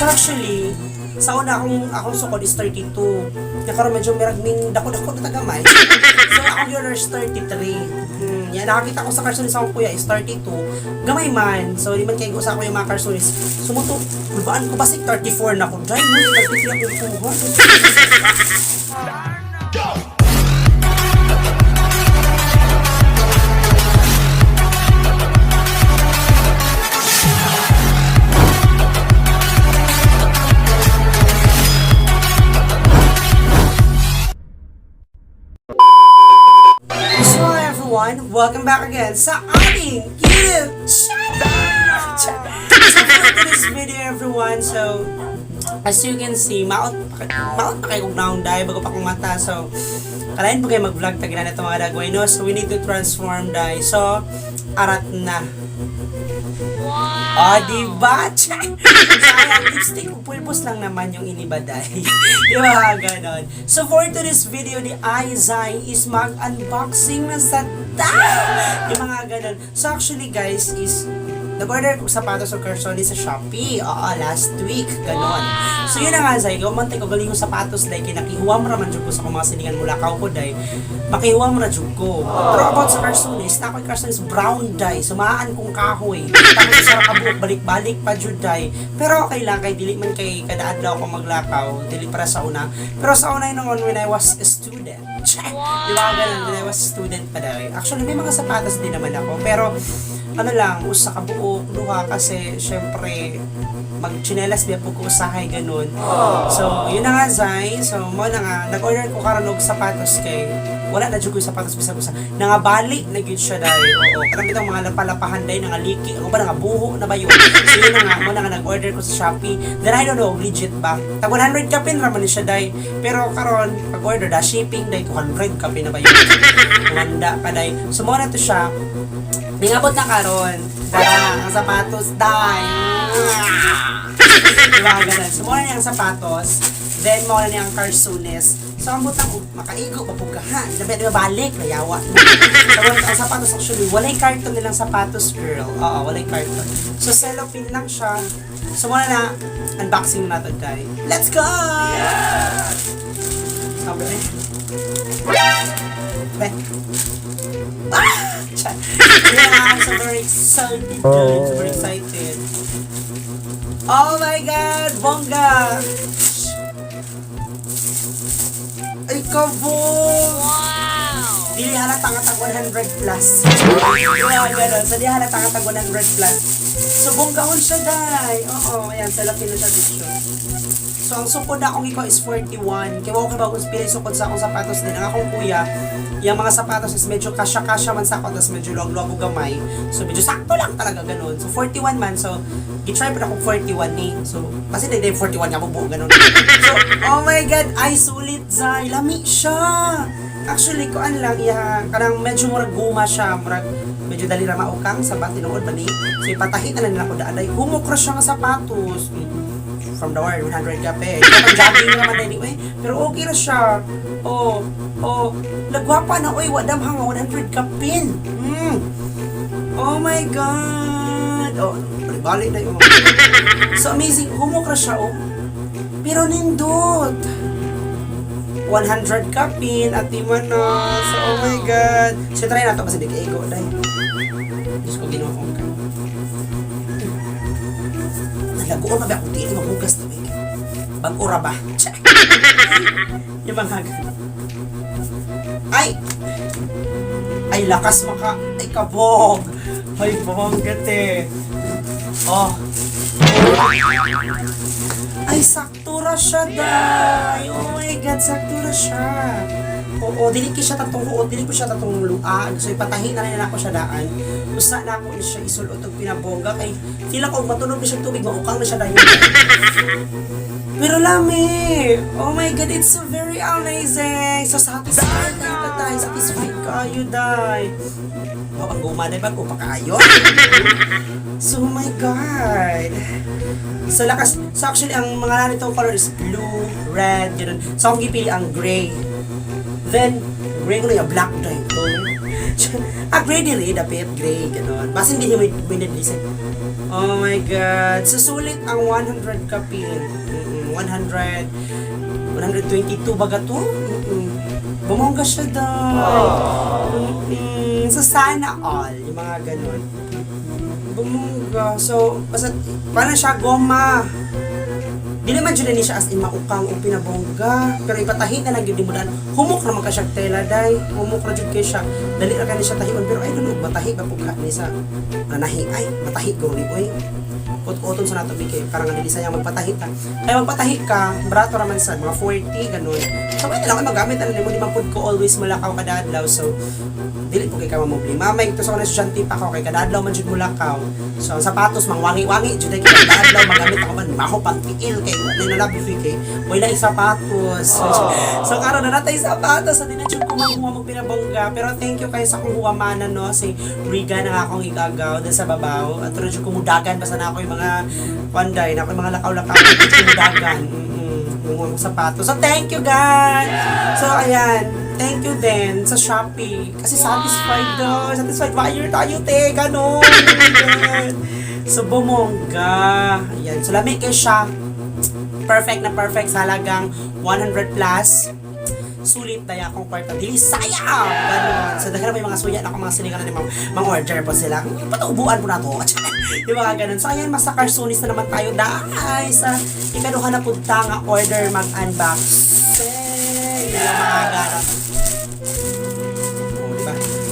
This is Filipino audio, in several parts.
So actually, sa una akong sukod is 32. Nakaroon medyo miragming dako-dako na tagamay. So akong yun is 33. Yan, nakakita ko sa Carsonis akong kuya is 32. Gamay man. So di man kayo sa ako yung mga Carsonis. Sumuto, ulbaan ko basic 34 na ko. Dry mo, 33 ako kuha. Welcome back again sa ating YouTube channel! So for this video everyone, so as you can see, maot pa kayo kung naong dahil bago pa kong mata. So kalahin po kayo mag-vlog tagilan na itong mga dagway, no? So we need to transform dahil. So arat na. Oh, diba? Sayang, lipstick, pulpos lang naman yung inibaday. Diba, ganon. So, for today's video, ni Aizai is mag-unboxing na sa yung mga ganon. So, actually, guys, is nag-order ko sapatos o Carsonis sa Shopee. Oo, last week. Ganon. So, yun na nga, Zay. Gawamantay ko galing yung sapatos, dahil kinakihuwam raman dyan ko sa kung mga siningan mula kao ko, dahil makihuwam na dyan ko. Pero about sa Carsonis, na ako'y Carsonis brown dye. Sumaan kong kahoy. Tapos sa kabuok, balik-balik pa dyan dye. Pero okay lang, kay dili man kay kadaadlaw ako maglakaw. Dili para sa una. Pero sa una yun when I was a student. Di ba ganun, when I was a student pa dahil. Actually, may mga sapatos din naman ako. Pero, ano lang, usa ka buok, luha kasi syempre mag-chinelas biya po ko usahay ganun. So, yun na nga Zay. So, mo na nga, nag-order ko karon og sapatos kay wala na jud ko sapatos bisag-usa. Nangabali na gyud siya dai. Oo, karang bitong mga lapalapahan dai nangaliki. Ako ba nangabuho na ba yun? So, yun na nga, mo na nga nag-order ko sa Shopee. Then I don't know, legit ba? Tag 100 kapin raman ni siya dai. Pero karon pag-order da shipping dai 200 kapin na ba yun? Kumanda pa dai. So, mo na to siya. Ningabot na karon. Dara, ang sapatos, dai. Diba, ganun. So, muna niya ang sapatos. Then, muna niya ang Carsonis. So, ang butang, makaigo, papugahan. Dapat na balik, layawa. So, ang sapatos actually, walay carton nilang sapatos, girl. Oo, walay carton. So, cellophane lang siya. So, muna na, unboxing na ito, guys. Let's go! Sabi rin. Yeah, I'm so very excited, dude. Super excited. Oh my God, bongga! Ay, kabong! Wow! Dili halata nga tag 100 plus. Yeah, gano'n. So, di halata nga tag 100 plus. So, bonggahon siya, day. Oo, ayan, sa laki na siya dito. So, ang sukod na akong ikaw is 41. Kaya ako ba kung pilay sukod sa akong sapatos din. Ang akong kuya, yung mga sapatos is medyo kasya-kasya man sa ako, tapos medyo long-long o gamay. So, medyo sakto lang talaga ganun. So, 41 man. So, gitry pa na akong 41 ni. So, kasi na 41 nga mo buo ganun. So, oh my God, ay sulit, Zay. Lami siya. Actually, kuan lang, kanang medyo murag guma siya. Medyo dali na maukang sa batinood ba ni. So, ipatahi na lang ako daaday. Humukra siya nga sapatos. From the word, 100 kape. Kapag jogging naman na anyway. Pero okay na siya. Lagwapa na, oy, wadam hang 100 kapin. Oh my God. Oh, balik na yun. So amazing. Humukra siya, oh. Pero nindot. 100 kapin at iman na. So, oh my God. So, try na ito kasi di ka-ego. Dahil, Diyos ko, ginawa kong ka. Nalagoon na ba akong tili mamugas na ba? Bag-ura ba? Yung mga ganun. Ay, lakas maka. Ay, kabog. Ay, pamanggat Oh. Ay, saktura siya, day. Oh my God, saktura siya. Oo, dili ko siya tatong luag. So, ipatahin na rin ako siya daan. Usa na ako siya isulot og pinabongga. Kay, tila ko, matunog na siya tubig, maukang na siya dahil. Pero lami. Oh my God, it's so very amazing. So, satisfied tayo, tay. Satisfied kayo, day. Ang gumanay ba ko pa kayo? So, oh my God. So, lakas. So, actually, ang mga nitong color is blue, red, gano'n. So, akong gipili ang gray. Then, gray ko na yung black na ito. Gray din eh, dapat gray, gano'n. Basta hindi niya may nilisin. Oh my God. Susulit ang 100 kapin. 122 baga to? Bumongga siya daw. So, sana all. Yung mga ganun. Bumongga. So, basta, parang siya goma. Di naman dyan ni siya as in maukang o pinabongga. Pero ipatahi na lang yun di mo daan. Humok naman ka siya tela, day. Humok na dyan kayo siya. Dali na ka ni siya tahiwan. Pero ay, ano, matahi ba po ka ni sa nanahi? Ay, matahi ko rin. Uy, kot-koton sa nato bigay. Parang nga nilisa niya magpatahi ka. Kaya magpatahi ka, brato naman sa mga 40, ganun. So, pwede lang ako magamit. Ano, di man po ko always malakaw kada adlaw. So, dili po kay ka mamubli. Mamay, ito sa kanang estudyante pa ako. Kay kada adlaw man dyan mulakaw. So, ang sapatos, mang wangi-wangi. Dyan kay kada adlaw, magamit ako man. Maho pang tiil. Kay wala na labi kay wala yung sapatos. So, karon na natay sapatos. Hindi na dyan kumuha magpinabongga. Pero thank you kayo sa kung huwamanan, no? Si Riga na akong igagaw dun sa babaw. At rin dyan kumudagan. Basta na ako yung mga panday. Na ako yung mga lakaw-lakaw. Kumudagan. Kumuha sapatos. So, thank you, guys! So, ayan. Thank you din sa Shopee. Kasi satisfied daw. Satisfied buyer tayo, te. Ganon. So, bumongga. Ayan. So, lamig kayo siya. Perfect na perfect sa halagang 100 plus. Sulit na akong kwarta. Dili sayang! Ganon. So, dahil may mga suya na akong mga siningan na mga order po sila. Patubuan po na to. Yung mga ganon. So, ayan, mas sa Carsonis na naman tayo. Dahil sa ikaduha na punta nga order mag-unbox. Yung mga ganon.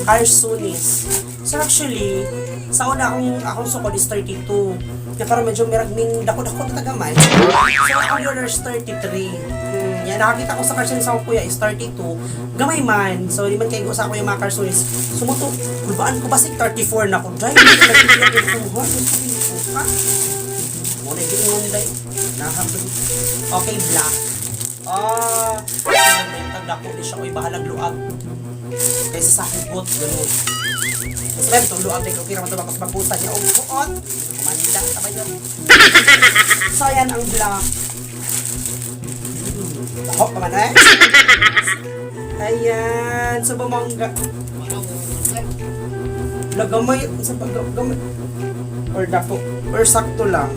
Carsonis. So actually, sa una akong sukod is 32. Kaya parang medyo miragming dako-dako na tagamay. So ang order is 33. Yan, nakakita ko sa Carsonis sa kuya is 32. Gamay man. So di man kayo ko sa ako yung mga Carsonis. Sumuto, kulbaan ko basig 34 na ko. Dry, hindi ko 34. Ha? Muna yung gingon nila yun. Okay, black. Tagdako di siya ko ibahalag luag. Kaysa sa hugot, gano'n. Mas meron itong luag na kira matubak sa pagpusa niya. O, buot! Kumanda, sabay yun. So, ayan ang black. Taho pa man eh. Ayan. So, bumangga. Lagamay. Sa paggamay. Or dako. Or sakto lang.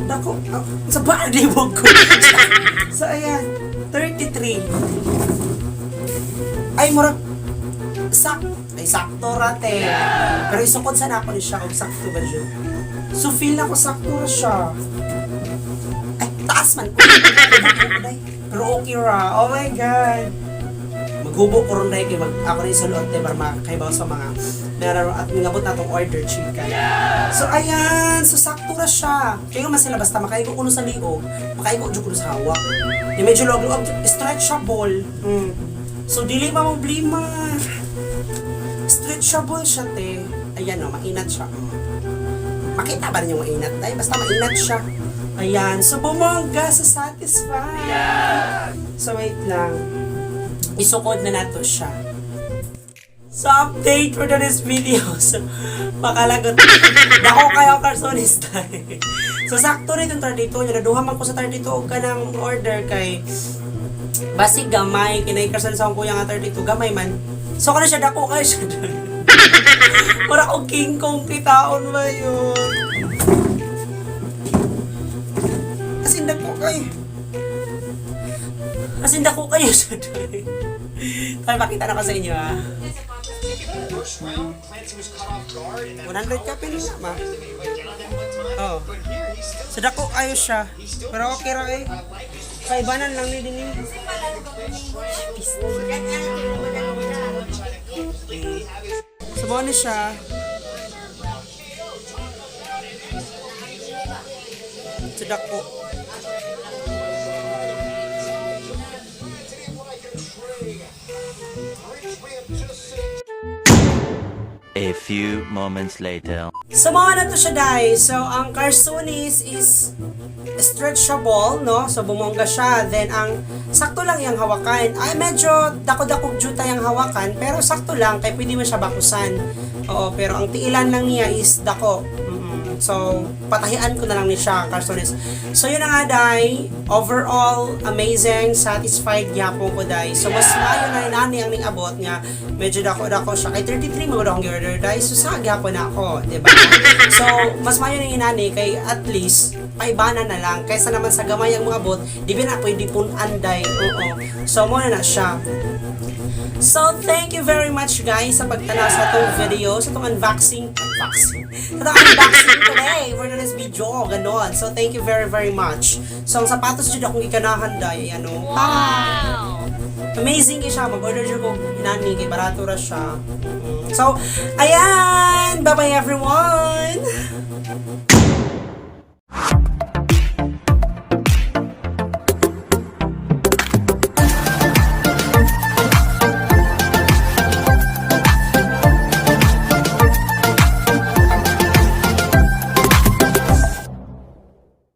Dako. Sa palibog ko. So, ayan. 33. Ay, murag sakto rate. Pero isukod sana ako ni siya kung sakto ba siya. So, feel na ko sakto na siya. Ay, taas man ko. Pero okay ra. Oh my God. Maghubo ko rin dahil ako rin sa lote para makakaibaw sa mga meron at ningabot na itong order chicken. So, ayan. So, sakto na siya. Kaya nga sila basta makaigo ko sa liog, makaigo ko sa hawak. Yung medyo log-log, stretchable. So, dili pa problema. Stretchable siya, te. Ayan, o, mainat siya. Makita ba rin yung mainat? Ay, basta mainat siya. Ayan. So, bumongga sa satisfied. So, wait lang. Isukod na nato siya. So, update for the next video. So, makalagot. Dako kayo, Carsonis tayo. So, sakto rin yung 32. Yung naduha man ko sa 32 ka ng order kay basi gamay. Kinaikarsan sa kuya nga 32. Gamay man. So, kano siya dako kayo siya. Para kong King Kong kitaon ba yun? Asin dako kayo. Asin dako kayo siya. Tayo, pakita na ko sa inyo, ha? 100 ka pin ma. Oh. So dako ayo siya. Pero okay ra eh. Kaibanan lang ni dinhi. So mo ni siya. So dako. A few moments later. So, mga na to siya, guys. So, ang Carsonis is stretchable, no? So, bumongga siya. Then, ang sakto lang yung hawakan. Ay, medyo dako-dakog juta yung hawakan. Pero, sakto lang. Kaya pwede mo siya bakusan. Oo, pero ang tiilan lang niya is dako. So, patahian ko na lang ni siya, Carsones. So, yun na nga, day. Overall, amazing, satisfied yapon ko, day. So, mas mayo na inani ang ning abot nga. Medyo dako siya. Kay 33, mga akong order, day. So, sa gyapon na ako, diba? So, mas mayo na inani kay at least, paibana na lang. Kaysa naman sa gamay ang mga abot, di ba na pwede pun anday. Oo. So, muna na siya. So, thank you very much guys sa pagtanaw sa itong video, sa itong unboxing today for this video, ganon. So, thank you very very much. So, ang sapatos dyan akong ikanahan day, ano. Wow! Amazing siya, mag-order dyan ko, inani, kay barato ra siya. So, ayan! Bye-bye everyone!